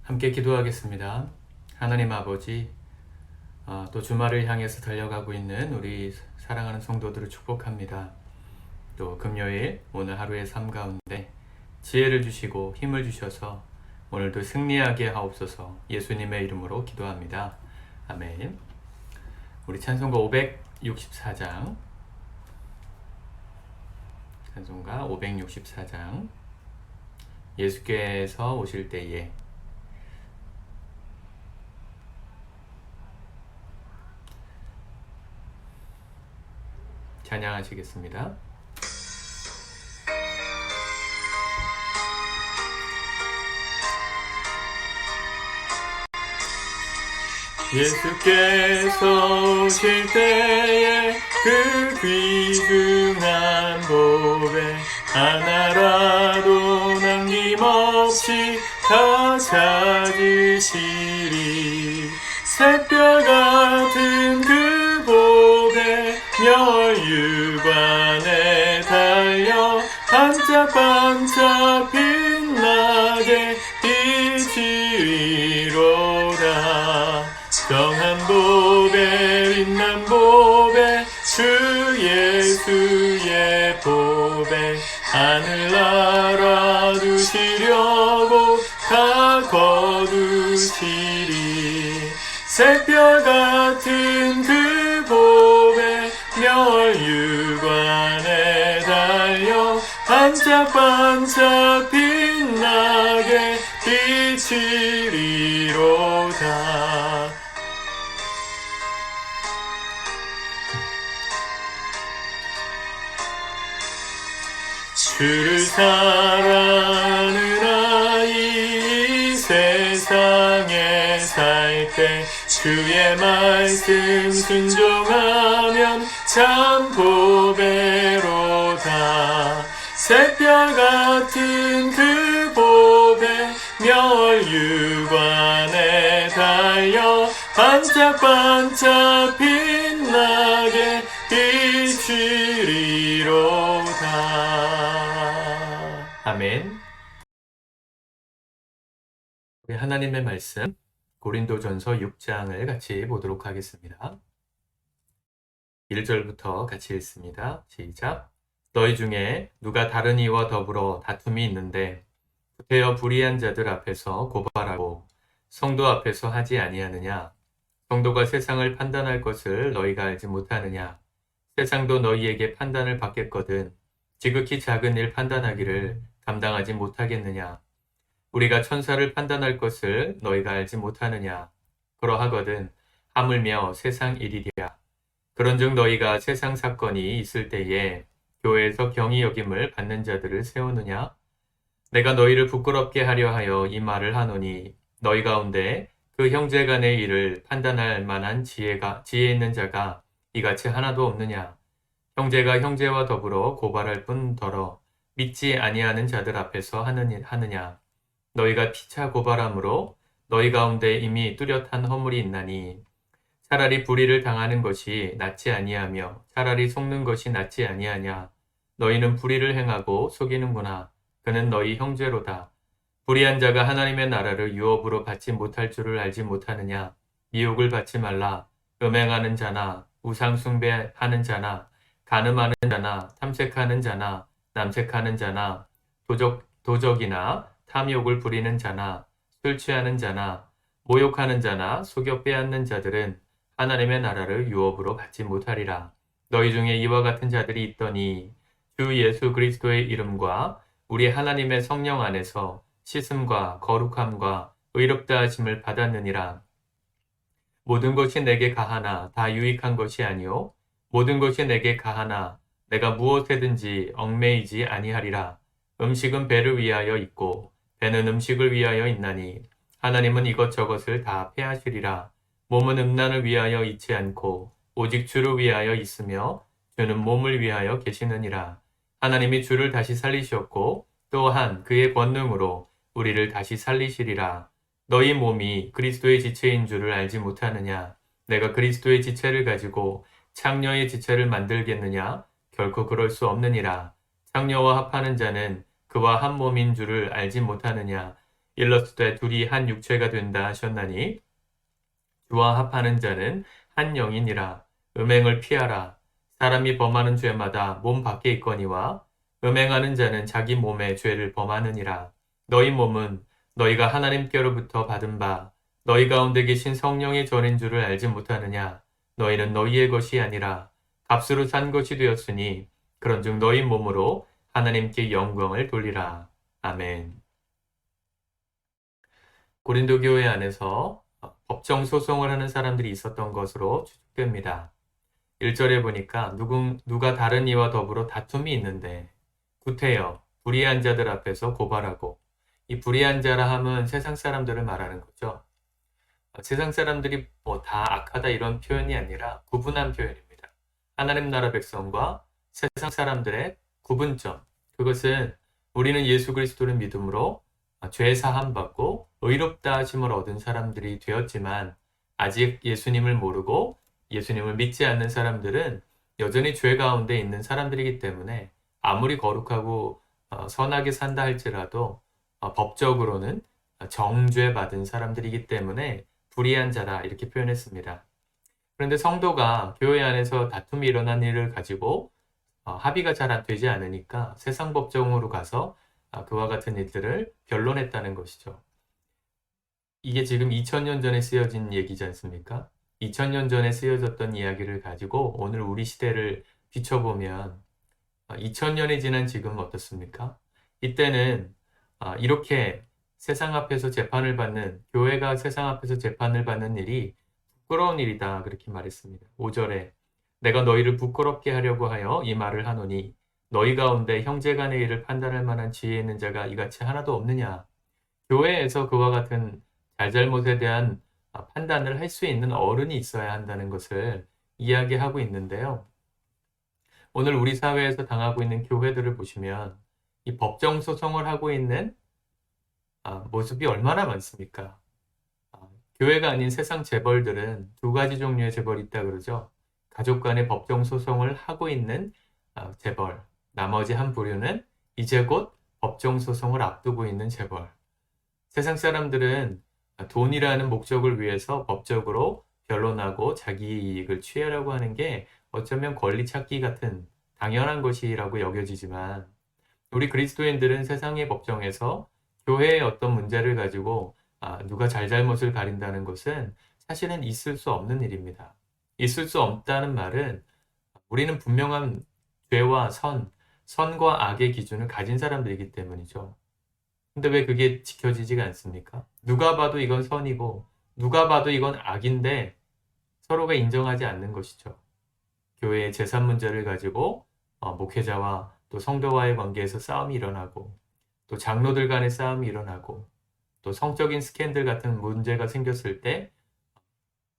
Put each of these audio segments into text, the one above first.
함께 기도하겠습니다. 하나님 아버지, 또 주말을 향해서 달려가고 있는 우리 사랑하는 성도들을 축복합니다. 또 금요일 오늘 하루의 삶 가운데 지혜를 주시고 힘을 주셔서 오늘도 승리하게 하옵소서. 예수님의 이름으로 기도합니다. 아멘. 우리 찬송가 564장, 찬송가 564장, 예수께서 오실 때에, 찬양하시겠습니다. 예수께서 오실 때에 그 귀중한 보배 하나라도 남김없이 다 찾으시리. 샛별 같은 그 보배 멸류관에 달려 반짝반짝 빛나게 비치리로다. 정한 보배 빛난 보배 주 예수의 보배 하늘나라 두시려고 다 거두시리. 샛별 같은 그 보배 멸류관에 달려 반짝반짝 빛나게 비치리로다. 주를 사랑하는 아이 세상에 살 때 주의 말씀 순종하면 참 보배로다. 샛별 같은 그 보배 멸류관에 달려 반짝반짝 빛나게 비치리로다. 아멘. 우리 하나님의 말씀 고린도전서 6장을 같이 보도록 하겠습니다. 1절부터 같이 읽습니다. 시작. 너희 중에 누가 다른 이와 더불어 다툼이 있는데 구태여 불의한 자들 앞에서 고발하고 성도 앞에서 하지 아니하느냐? 성도가 세상을 판단할 것을 너희가 알지 못하느냐? 세상도 너희에게 판단을 받겠거든 지극히 작은 일 판단하기를 감당하지 못하겠느냐? 우리가 천사를 판단할 것을 너희가 알지 못하느냐? 그러하거든 하물며 세상 일이랴. 그런즉 너희가 세상 사건이 있을 때에 교회에서 경히 여김을 받는 자들을 세우느냐? 내가 너희를 부끄럽게 하려 하여 이 말을 하노니 너희 가운데 그 형제 간의 일을 판단할 만한 지혜 있는 자가 이같이 하나도 없느냐? 형제가 형제와 더불어 고발할 뿐더러 믿지 아니하는 자들 앞에서 하느냐? 너희가 피차 고발함으로 너희 가운데 이미 뚜렷한 허물이 있나니 차라리 불의를 당하는 것이 낫지 아니하며 차라리 속는 것이 낫지 아니하냐? 너희는 불의를 행하고 속이는구나. 그는 너희 형제로다. 불의한 자가 하나님의 나라를 유업으로 받지 못할 줄을 알지 못하느냐? 미혹을 받지 말라. 음행하는 자나 우상 숭배하는 자나 간음하는 자나 탐색하는 자나 남색하는 자나 도적이나 탐욕을 부리는 자나 술 취하는 자나 모욕하는 자나 속여 빼앗는 자들은 하나님의 나라를 유업으로 받지 못하리라. 너희 중에 이와 같은 자들이 있더니 주 예수 그리스도의 이름과 우리 하나님의 성령 안에서 씻음과 거룩함과 의롭다 하심을 받았느니라. 모든 것이 내게 가하나 다 유익한 것이 아니요 모든 것이 내게 가하나 내가 무엇에든지 얽매이지 아니하리라. 음식은 배를 위하여 있고 배는 음식을 위하여 있나니 하나님은 이것저것을 다 패하시리라. 몸은 음란을 위하여 있지 않고 오직 주를 위하여 있으며 주는 몸을 위하여 계시느니라. 하나님이 주를 다시 살리셨고 또한 그의 권능으로 우리를 다시 살리시리라. 너희 몸이 그리스도의 지체인 줄을 알지 못하느냐? 내가 그리스도의 지체를 가지고 창녀의 지체를 만들겠느냐? 결코 그럴 수 없느니라. 창녀와 합하는 자는 그와 한 몸인 줄을 알지 못하느냐? 일러스되 둘이 한 육체가 된다 하셨나니 주와 합하는 자는 한 영이니라. 음행을 피하라. 사람이 범하는 죄마다 몸 밖에 있거니와 음행하는 자는 자기 몸에 죄를 범하느니라. 너희 몸은 너희가 하나님께로부터 받은 바 너희 가운데 계신 성령의 전인 줄을 알지 못하느냐. 너희는 너희의 것이 아니라 값으로 산 것이 되었으니 그런즉 너희 몸으로 하나님께 영광을 돌리라. 아멘. 고린도 교회 안에서 법정 소송을 하는 사람들이 있었던 것으로 추측됩니다. 1절에 보니까 누가 다른 이와 더불어 다툼이 있는데 구태여 불의한 자들 앞에서 고발하고, 이 불의한 자라 함은 세상 사람들을 말하는 거죠. 세상 사람들이 뭐 다 악하다 이런 표현이 아니라 구분한 표현입니다. 하나님 나라 백성과 세상 사람들의 구분점, 그것은 우리는 예수 그리스도를 믿음으로 죄 사함 받고 의롭다 하심을 얻은 사람들이 되었지만, 아직 예수님을 모르고 예수님을 믿지 않는 사람들은 여전히 죄 가운데 있는 사람들이기 때문에 아무리 거룩하고 선하게 산다 할지라도 법적으로는 정죄 받은 사람들이기 때문에 불의한 자다 이렇게 표현했습니다. 그런데 성도가 교회 안에서 다툼이 일어난 일을 가지고 합의가 잘 안 되지 않으니까 세상 법정으로 가서 그와 같은 일들을 변론했다는 것이죠. 이게 지금 2000년 전에 쓰여진 얘기지 않습니까? 2000년 전에 쓰여졌던 이야기를 가지고 오늘 우리 시대를 비춰보면 2000년이 지난 지금 어떻습니까? 이때는 이렇게 세상 앞에서 재판을 받는, 교회가 세상 앞에서 재판을 받는 일이 부끄러운 일이다 그렇게 말했습니다. 5절에 내가 너희를 부끄럽게 하려고 하여 이 말을 하노니 너희 가운데 형제 간의 일을 판단할 만한 지혜 있는 자가 이같이 하나도 없느냐. 교회에서 그와 같은 잘잘못에 대한 판단을 할 수 있는 어른이 있어야 한다는 것을 이야기하고 있는데요. 오늘 우리 사회에서 당하고 있는 교회들을 보시면 이 법정 소송을 하고 있는 모습이 얼마나 많습니까? 교회가 아닌 세상 재벌들은 두 가지 종류의 재벌이 있다 그러죠. 가족 간의 법정 소송을 하고 있는 재벌, 나머지 한 부류는 이제 곧 법정 소송을 앞두고 있는 재벌. 세상 사람들은 돈이라는 목적을 위해서 법적으로 변론하고 자기 이익을 취하려고 하는 게 어쩌면 권리 찾기 같은 당연한 것이라고 여겨지지만, 우리 그리스도인들은 세상의 법정에서 교회의 어떤 문제를 가지고 누가 잘잘못을 가린다는 것은 사실은 있을 수 없는 일입니다. 있을 수 없다는 말은 우리는 분명한 죄와 선과 악의 기준을 가진 사람들이기 때문이죠. 근데 왜 그게 지켜지지가 않습니까? 누가 봐도 이건 선이고 누가 봐도 이건 악인데 서로가 인정하지 않는 것이죠. 교회의 재산 문제를 가지고 목회자와 또 성도와의 관계에서 싸움이 일어나고, 또 장로들 간의 싸움이 일어나고, 또 성적인 스캔들 같은 문제가 생겼을 때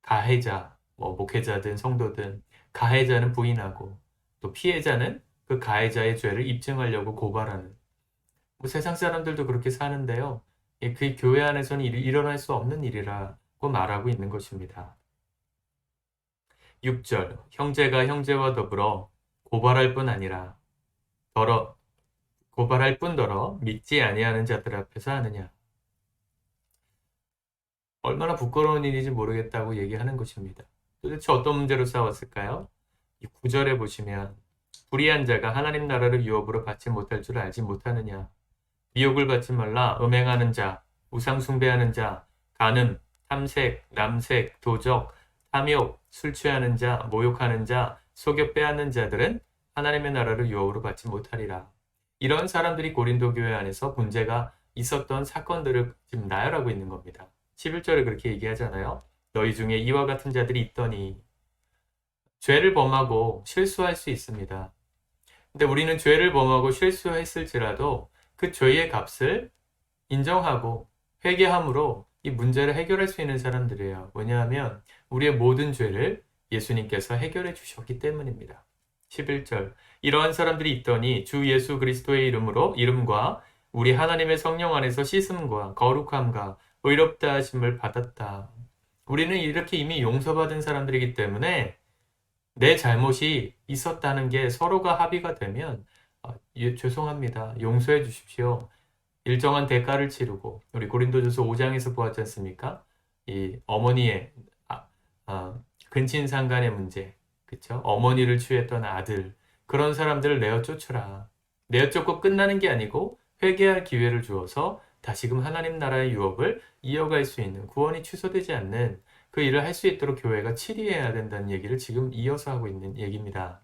가해자, 목회자든 성도든 가해자는 부인하고, 또 피해자는 그 가해자의 죄를 입증하려고 고발하는, 세상 사람들도 그렇게 사는데요. 그 교회 안에서는 일어날 수 없는 일이라고 말하고 있는 것입니다. 6절, 형제가 형제와 더불어 고발할 뿐 아니라 고발할 뿐더러 믿지 아니하는 자들 앞에서 하느냐. 얼마나 부끄러운 일인지 모르겠다고 얘기하는 것입니다. 도대체 어떤 문제로 싸웠을까요? 이 9절에 보시면 불의한 자가 하나님 나라를 유업으로 받지 못할 줄 알지 못하느냐. 미혹을 받지 말라. 음행하는 자, 우상 숭배하는 자, 간음, 탐색, 남색, 도적, 탐욕, 술 취하는 자, 모욕하는 자, 속여 빼앗는 자들은 하나님의 나라를 유업으로 받지 못하리라. 이런 사람들이 고린도 교회 안에서 문제가 있었던 사건들을 지금 나열하고 있는 겁니다. 11절에 그렇게 얘기하잖아요. 너희 중에 이와 같은 자들이 있더니. 죄를 범하고 실수할 수 있습니다. 근데 우리는 죄를 범하고 실수했을지라도 그 죄의 값을 인정하고 회개함으로 이 문제를 해결할 수 있는 사람들이에요. 왜냐하면 우리의 모든 죄를 예수님께서 해결해 주셨기 때문입니다. 11절, 이러한 사람들이 있더니 주 예수 그리스도의 이름과 우리 하나님의 성령 안에서 씻음과 거룩함과 의롭다 하심을 받았다. 우리는 이렇게 이미 용서받은 사람들이기 때문에 내 잘못이 있었다는 게 서로가 합의가 되면 죄송합니다. 용서해 주십시오. 일정한 대가를 치르고 우리 고린도전서 5장에서 보았지 않습니까? 이 어머니의 아, 근친상간의 문제, 그쵸? 어머니를 취했던 아들 그런 사람들을 내어 쫓으라. 내어 쫓고 끝나는 게 아니고 회개할 기회를 주어서 다시금 하나님 나라의 유업을 이어갈 수 있는 구원이 취소되지 않는 그 일을 할 수 있도록 교회가 치리해야 된다는 얘기를 지금 이어서 하고 있는 얘기입니다.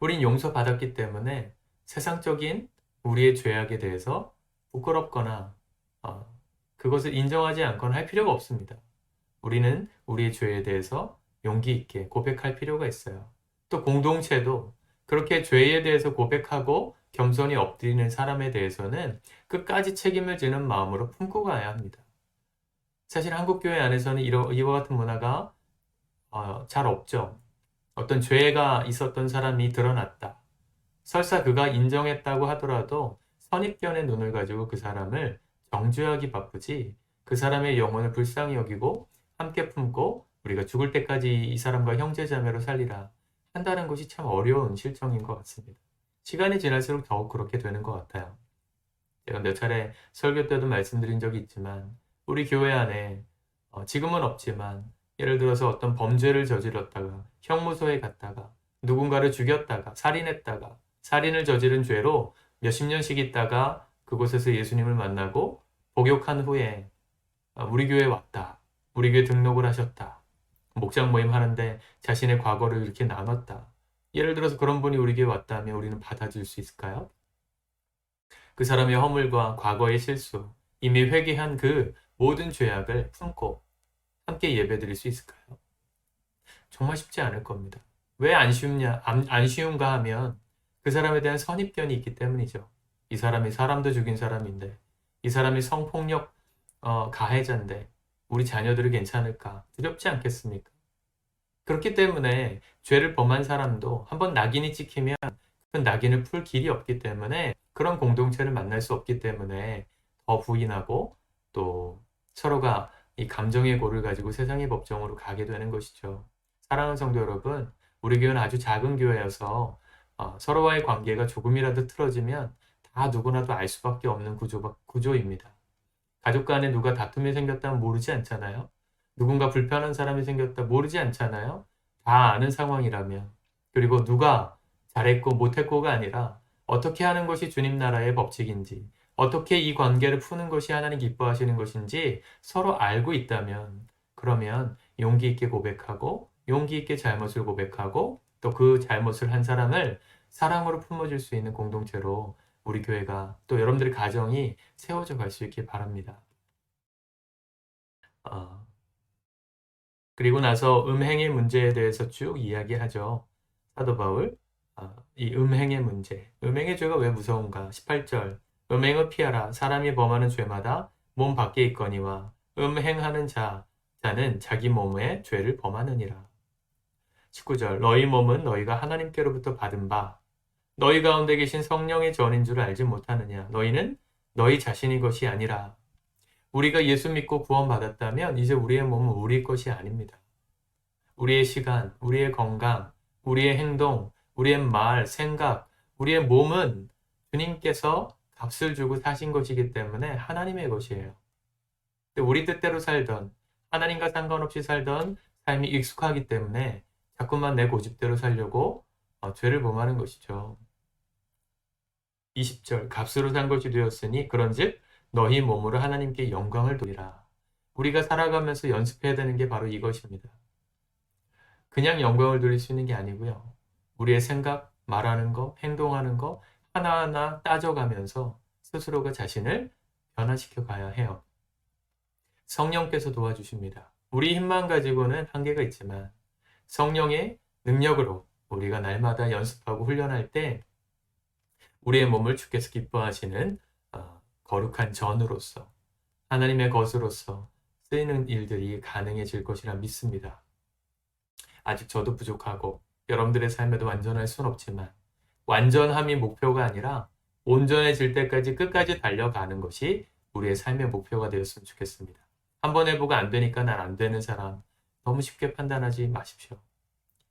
우린 용서받았기 때문에 세상적인 우리의 죄악에 대해서 부끄럽거나 어, 그것을 인정하지 않거나 할 필요가 없습니다. 우리는 우리의 죄에 대해서 용기 있게 고백할 필요가 있어요. 또 공동체도 그렇게 죄에 대해서 고백하고 겸손히 엎드리는 사람에 대해서는 끝까지 책임을 지는 마음으로 품고 가야 합니다. 사실 한국교회 안에서는 이와 같은 문화가 잘 없죠. 어떤 죄가 있었던 사람이 드러났다. 설사 그가 인정했다고 하더라도 선입견의 눈을 가지고 그 사람을 정죄하기 바쁘지 그 사람의 영혼을 불쌍히 여기고 함께 품고 우리가 죽을 때까지 이 사람과 형제자매로 살리라 한다는 것이 참 어려운 실정인 것 같습니다. 시간이 지날수록 더욱 그렇게 되는 것 같아요. 제가 몇 차례 설교 때도 말씀드린 적이 있지만 우리 교회 안에 지금은 없지만 예를 들어서 어떤 범죄를 저질렀다가 형무소에 갔다가 누군가를 죽였다가 살인했다가 살인을 저지른 죄로 몇십 년씩 있다가 그곳에서 예수님을 만나고 복역한 후에 우리 교회에 왔다. 우리 교회 등록을 하셨다. 목장 모임 하는데 자신의 과거를 이렇게 나눴다. 예를 들어서 그런 분이 우리 교회에 왔다면 우리는 받아줄 수 있을까요? 그 사람의 허물과 과거의 실수, 이미 회개한 그 모든 죄악을 품고 함께 예배드릴 수 있을까요? 정말 쉽지 않을 겁니다. 왜 안 쉽냐? 안 쉬운가 하면 그 사람에 대한 선입견이 있기 때문이죠. 이 사람이 사람도 죽인 사람인데, 이 사람이 성폭력 가해자인데, 우리 자녀들이 괜찮을까? 두렵지 않겠습니까? 그렇기 때문에 죄를 범한 사람도 한번 낙인이 찍히면 그 낙인을 풀 길이 없기 때문에 그런 공동체를 만날 수 없기 때문에 더 부인하고 또 서로가 이 감정의 골을 가지고 세상의 법정으로 가게 되는 것이죠. 사랑하는 성도 여러분, 우리 교회는 아주 작은 교회여서 서로와의 관계가 조금이라도 틀어지면 다 누구나도 알 수밖에 없는 구조입니다. 가족 간에 누가 다툼이 생겼다면 모르지 않잖아요. 누군가 불편한 사람이 생겼다 모르지 않잖아요. 다 아는 상황이라면. 그리고 누가 잘했고 못했고가 아니라 어떻게 하는 것이 주님 나라의 법칙인지, 어떻게 이 관계를 푸는 것이 하나님 기뻐하시는 것인지 서로 알고 있다면, 그러면 용기 있게 고백하고, 용기 있게 잘못을 고백하고, 또 그 잘못을 한 사람을 사랑으로 품어줄 수 있는 공동체로 우리 교회가 또 여러분들의 가정이 세워져 갈 수 있길 바랍니다. 어, 그리고 나서 음행의 문제에 대해서 쭉 이야기하죠. 사도 바울, 이 음행의 문제. 음행의 죄가 왜 무서운가? 18절. 음행을 피하라. 사람이 범하는 죄마다 몸 밖에 있거니와 음행하는 자는 자기 몸에 죄를 범하느니라. 19절. 너희 몸은 너희가 하나님께로부터 받은 바 너희 가운데 계신 성령의 전인 줄 알지 못하느냐. 너희는 너희 자신의 것이 아니라 우리가 예수 믿고 구원받았다면 이제 우리의 몸은 우리 것이 아닙니다. 우리의 시간, 우리의 건강, 우리의 행동, 우리의 말, 생각, 우리의 몸은 주님께서 값을 주고 사신 것이기 때문에 하나님의 것이에요. 근데 우리 뜻대로 살던, 하나님과 상관없이 살던 삶이 익숙하기 때문에 자꾸만 내 고집대로 살려고 죄를 범하는 것이죠. 20절, 값으로 산 것이 되었으니 그런즉 너희 몸으로 하나님께 영광을 돌리라. 우리가 살아가면서 연습해야 되는 게 바로 이것입니다. 그냥 영광을 돌릴 수 있는 게 아니고요. 우리의 생각, 말하는 거, 행동하는 거 하나하나 따져가면서 스스로가 자신을 변화시켜 가야 해요. 성령께서 도와주십니다. 우리 힘만 가지고는 한계가 있지만 성령의 능력으로 우리가 날마다 연습하고 훈련할 때 우리의 몸을 주께서 기뻐하시는 거룩한 전으로서 하나님의 것으로서 쓰이는 일들이 가능해질 것이라 믿습니다. 아직 저도 부족하고 여러분들의 삶에도 완전할 수는 없지만 완전함이 목표가 아니라 온전해질 때까지 끝까지 달려가는 것이 우리의 삶의 목표가 되었으면 좋겠습니다. 한번 해보고 안 되니까 난 안 되는 사람 너무 쉽게 판단하지 마십시오.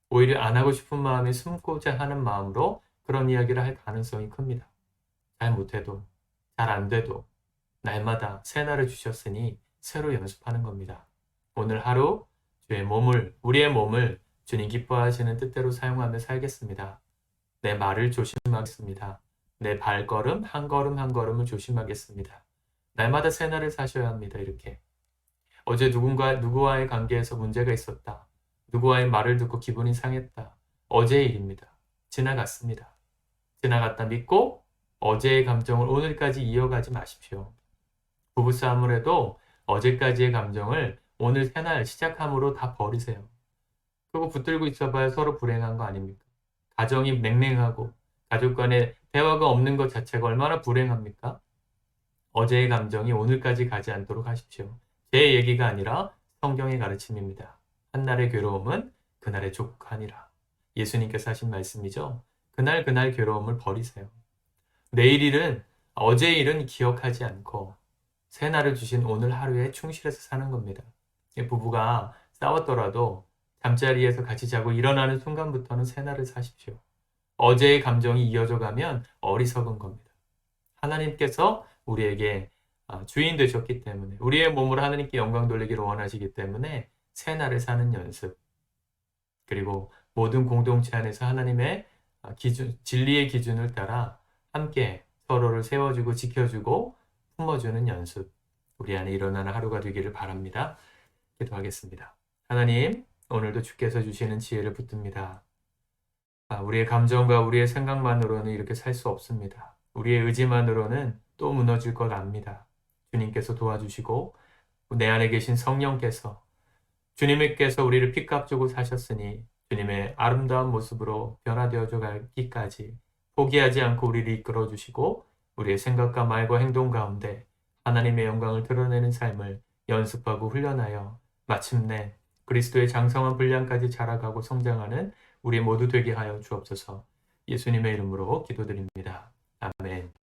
오히려 안 하고 싶은 마음이 숨고자 하는 마음으로 그런 이야기를 할 가능성이 큽니다. 잘 못해도 잘 안 돼도 날마다 새 날을 주셨으니 새로 연습하는 겁니다. 오늘 하루 우리의 몸을 주님 기뻐하시는 뜻대로 사용하며 살겠습니다. 내 말을 조심하겠습니다. 내 발걸음 한 걸음 한 걸음을 조심하겠습니다. 날마다 새 날을 사셔야 합니다. 이렇게. 어제 누구와의 관계에서 문제가 있었다. 누구와의 말을 듣고 기분이 상했다. 어제의 일입니다. 지나갔습니다. 지나갔다 믿고 어제의 감정을 오늘까지 이어가지 마십시오. 부부싸움을 해도 어제까지의 감정을 오늘 새날 시작함으로 다 버리세요. 그리고 붙들고 있어봐야 서로 불행한 거 아닙니까? 가정이 냉랭하고 가족 간에 대화가 없는 것 자체가 얼마나 불행합니까? 어제의 감정이 오늘까지 가지 않도록 하십시오. 제 얘기가 아니라 성경의 가르침입니다. 한날의 괴로움은 그날의 족하니라. 예수님께서 하신 말씀이죠. 그날 괴로움을 버리세요. 내일 일은 어제의 일은 기억하지 않고 새날을 주신 오늘 하루에 충실해서 사는 겁니다. 부부가 싸웠더라도 잠자리에서 같이 자고 일어나는 순간부터는 새날을 사십시오. 어제의 감정이 이어져 가면 어리석은 겁니다. 하나님께서 우리에게 주인 되셨기 때문에 우리의 몸으로 하나님께 영광 돌리기를 원하시기 때문에 새날을 사는 연습, 그리고 모든 공동체 안에서 하나님의 진리의 기준을 따라 함께 서로를 세워주고 지켜주고 품어주는 연습, 우리 안에 일어나는 하루가 되기를 바랍니다. 기도하겠습니다. 하나님, 오늘도 주께서 주시는 지혜를 붙듭니다. 우리의 감정과 우리의 생각만으로는 이렇게 살 수 없습니다. 우리의 의지만으로는 또 무너질 것 압니다. 주님께서 도와주시고 내 안에 계신 성령께서 주님께서 우리를 피값 주고 사셨으니 주님의 아름다운 모습으로 변화되어져 가기까지 포기하지 않고 우리를 이끌어 주시고 우리의 생각과 말과 행동 가운데 하나님의 영광을 드러내는 삶을 연습하고 훈련하여 마침내 그리스도의 장성한 분량까지 자라가고 성장하는 우리 모두 되게 하여 주옵소서. 예수님의 이름으로 기도드립니다. 아멘.